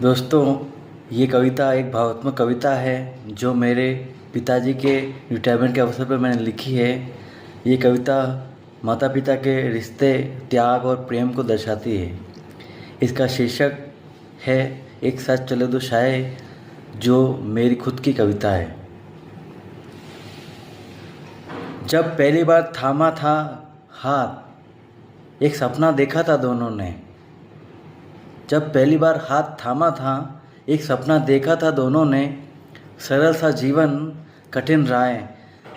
दोस्तों, ये कविता एक भावात्मक कविता है जो मेरे पिताजी के रिटायरमेंट के अवसर पर मैंने लिखी है। ये कविता माता पिता के रिश्ते, त्याग और प्रेम को दर्शाती है। इसका शीर्षक है एक साथ चले दो शाये, जो मेरी खुद की कविता है। जब पहली बार थामा था हाथ, एक सपना देखा था दोनों ने। जब पहली बार हाथ थामा था, एक सपना देखा था दोनों ने। सरल सा जीवन, कठिन राहें,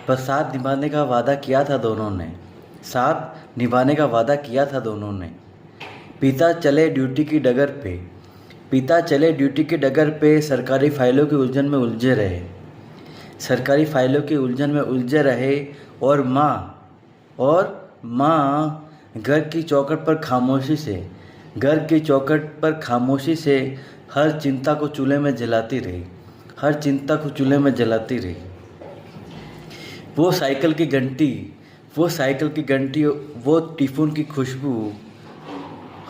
पर साथ निभाने का वादा किया था दोनों ने। साथ निभाने का वादा किया था दोनों ने। पिता चले ड्यूटी की डगर पे, पिता चले ड्यूटी की डगर पे, सरकारी फाइलों की उलझन में उलझे रहे। सरकारी फाइलों की उलझन में उलझे रहे। और माँ घर की चौखट पर खामोशी से, घर की चौखट पर खामोशी से हर चिंता को चूल्हे में जलाती रही, हर चिंता को चूल्हे में जलाती रही। वो साइकिल की घंटी, वो साइकिल की घंटी, वो टिफ़िन की खुशबू,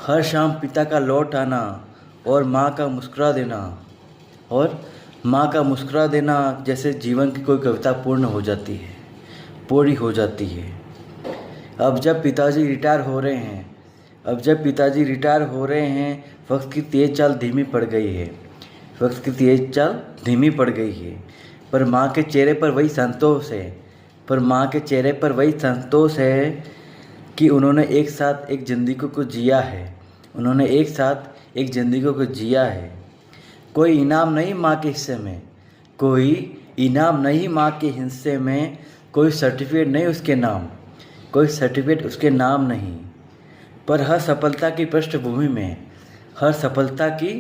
हर शाम पिता का लौट आना और माँ का मुस्कुरा देना, और माँ का मुस्कुरा देना, जैसे जीवन की कोई कविता पूर्ण हो जाती है, पूरी हो जाती है। अब जब पिताजी रिटायर हो रहे हैं, अब जब पिताजी रिटायर हो रहे हैं, वक्त की तेज़ चाल धीमी पड़ गई है, वक्त की तेज़ चाल धीमी पड़ गई है। पर माँ के चेहरे पर वही संतोष है, पर माँ के चेहरे पर वही संतोष है कि उन्होंने एक साथ एक ज़िंदगी को जिया है, उन्होंने एक साथ एक ज़िंदगी को जिया है। कोई इनाम नहीं माँ के हिस्से में, कोई इनाम नहीं माँ के हिस्से में, कोई सर्टिफिकेट नहीं उसके नाम, कोई सर्टिफिकेट उसके नाम नहीं। पर हर सफलता की पृष्ठभूमि में, हर सफलता की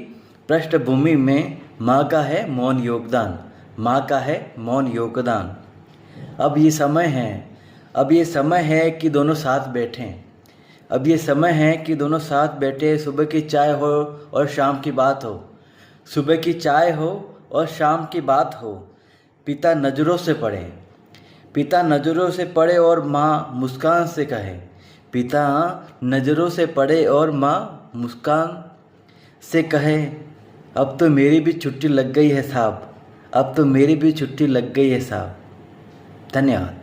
पृष्ठभूमि में माँ का है मौन योगदान, माँ का है मौन योगदान। अब ये समय है, अब ये समय है कि दोनों साथ बैठें, अब ये समय है कि दोनों साथ बैठे। सुबह की चाय हो और शाम की बात हो, सुबह की चाय हो और शाम की बात हो। पिता नज़रों से पढ़े, पिता नज़रों से पढ़े और माँ मुस्कान से कहे, पिता नज़रों से पढ़े और माँ मुस्कान से कहे, अब तो मेरी भी छुट्टी लग गई है साहब, अब तो मेरी भी छुट्टी लग गई है साहब। धन्यवाद।